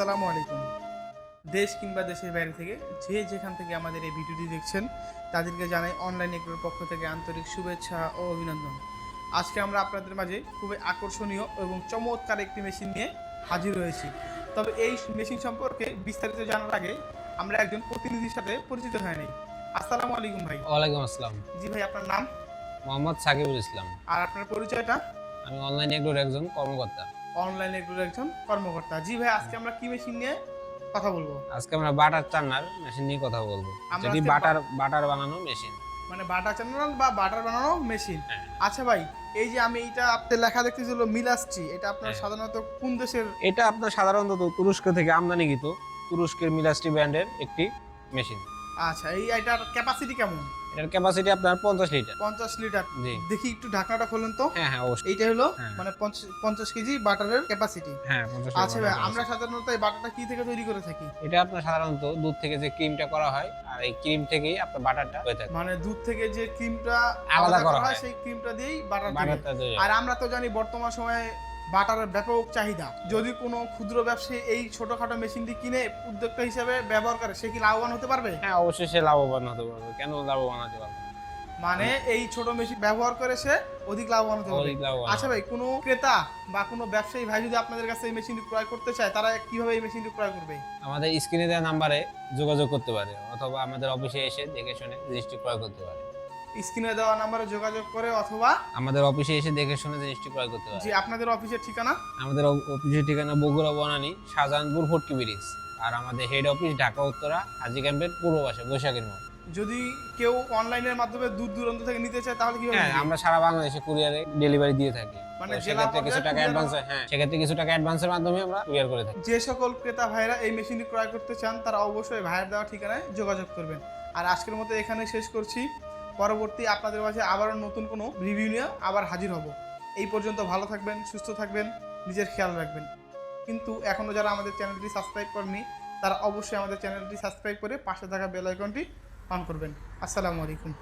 আসসালামু আলাইকুম। দেশ কিংবা দেশের বাইরে থেকে যে যেখান থেকে আমাদের এই ভিডিওটি দেখছেন তাদেরকে জানাই অনলাইন এগ্রোর পক্ষ থেকে আন্তরিক শুভেচ্ছা ও অভিনন্দন। আজকে আমরা আপনাদের মাঝে খুবই আকর্ষণীয় এবং চমৎকার একটি মেশিন নিয়ে হাজির হয়েছি। তবে এই মেশিন সম্পর্কে বিস্তারিত জানার আগে আমরা একজন প্রতিনিধির সাথে পরিচিত হয়ে নিই। আসসালামু আলাইকুম ভাই। ওয়ালাইকুম আসসালাম। জি ভাই, আপনার নাম মোহাম্মদ সাকিবুল ইসলাম। আর আপনার পরিচয়টা? আমি অনলাইন এগ্রোর একজন কর্মকর্তা। অনলাইন এগ্রোর একজন কর্মকর্তা। জি ভাই, আজকে আমরা কি মেশিন নিয়ে কথা বলবো? আজকে আমরা বাটার চান্নার মেশিন নিয়ে কথা বলবো, আমরা যেটি আজকে বাটার বানানো মেশিন। মানে বাটার চ্যানেল বা বাটার বানানো মেশিন। হ্যাঁ। আচ্ছা ভাই, এই যে আমি এইটা আপনার লেখা দেখতেছিল মিলাস্ট্রি, এটা আপনার হ্যাঁ। সাধারণত কোন দেশের? এটা আপনার সাধারণত তুরস্ক থেকে আমদানিকৃত, তুরস্কের মিলাস্টি ব্র্যান্ডের একটি মেশিন। আচ্ছা, এটার ক্যাপাসিটি কেমন? এটার ক্যাপাসিটি আপনার 50 লিটার। 50 লিটার। জি। দেখি একটু ঢাকনাটা খুলুন তো। হ্যাঁ হ্যাঁ অবশ্যই। এইটা হলো হ্যাঁ। মানে 50 কেজি বাটারের ক্যাপাসিটি। হ্যাঁ 50 আচ্ছা ভাই, লিটার আমরা সাধারণত এই বাটারটা কি থেকে তৈরি করে থাকি? এটা আপনার সাধারণত দুধ থেকে যে ক্রিমটা করা হয়, আর এই ক্রিম থেকেই আপনার বাটারটা হয়ে থাকে। মানে দুধ থেকে যে ক্রিমটা আলাদা করা হয় হয়, সেই ক্রিমটা দিয়েই বাটার তৈরি। বাটারটা তৈরি হয়। আর আমরা তো জানি বর্তমান সময়ে বাটারের ব্যাপক চাহিদা। যদি কোনো ক্ষুদ্র ব্যবসায়ী এই ছোটখাটো মেশিনটি কিনে উদ্যোক্তা হিসেবে ব্যবহার করে, সে কি লাভবান হতে পারবে? হ্যাঁ অবশ্যই সে লাভবান হতে পারবে। কেন লাভবান হতে পারবে? মানে এই ছোট মেশিন ব্যবহার করে সে অধিক লাভবান হতে পারবে। অধিক লাভবান আচ্ছা ভাই, কোনো ক্রেতা বা কোনো ব্যবসায়ী ভাই যদি আপনাদের কাছে এই মেশিনটি ক্রয় করতে চায়, তারা কিভাবে এই মেশিনটি ক্রয় করবে? আমাদের স্ক্রিনে দেওয়া নাম্বারে যোগাযোগ করতে পারে, অথবা আমাদের অফিসে এসে দেখে শুনে জিনিসটি ক্রয় করতে পারে। স্ক্রিনে দেওয়া নাম্বারে যোগাযোগ করে অথবা আমাদের অফিসে এসে দেখে শুনে জিনিসটি ক্রয় করতে পারে। যে আপনাদের অফিসের ঠিকানা? আমাদের অফিসের ঠিকানা বগুড়া বনানী শাহজাহানপুর ফটকি ব্রিজ, আর আমাদের হেড অফিস ঢাকা উত্তরা হাজী ক্যাম্পের পূর্ব পাশে বৈশাখীর মোড়। যদি কেউ অনলাইনের মাধ্যমে দূর দূরান্ত থেকে নিতে চায় তাহলে কিভাবে হ্যাঁ, নিবে? আমরা সারা বাংলাদেশে কুরিয়ারে ডেলিভারি দিয়ে থাকি। মানে তো জেলা সেক্ষেত্রে কিছু পর্যায়ে টাকা courier- অ্যাডভান্স, হ্যাঁ সেক্ষেত্রে কিছু টাকা অ্যাডভান্সের মাধ্যমে আমরা কুরিয়ার করে থাকি। যে সকল ক্রেতা ভাইরা এই মেশিনটি ক্রয় করতে চান তারা অবশ্যই ভাইয়ের দেওয়া ঠিকানায় যোগাযোগ করবেন। আর আজকের মতো এখানে শেষ করছি। পরবর্তী আপনাদের মাঝে আবারও নতুন কোনো রিভিউ নিয়ে আবার হাজির হব। এই পর্যন্ত ভালো থাকবেন, সুস্থ থাকবেন, নিজের খেয়াল রাখবেন। কিন্তু এখনও যারা আমাদের চ্যানেলটি সাবস্ক্রাইব করেনি তারা অবশ্যই আমাদের চ্যানেলটি সাবস্ক্রাইব করে পাশে থাকা বেল আইকনটি অন করবেন। আসসালামু আলাইকুম।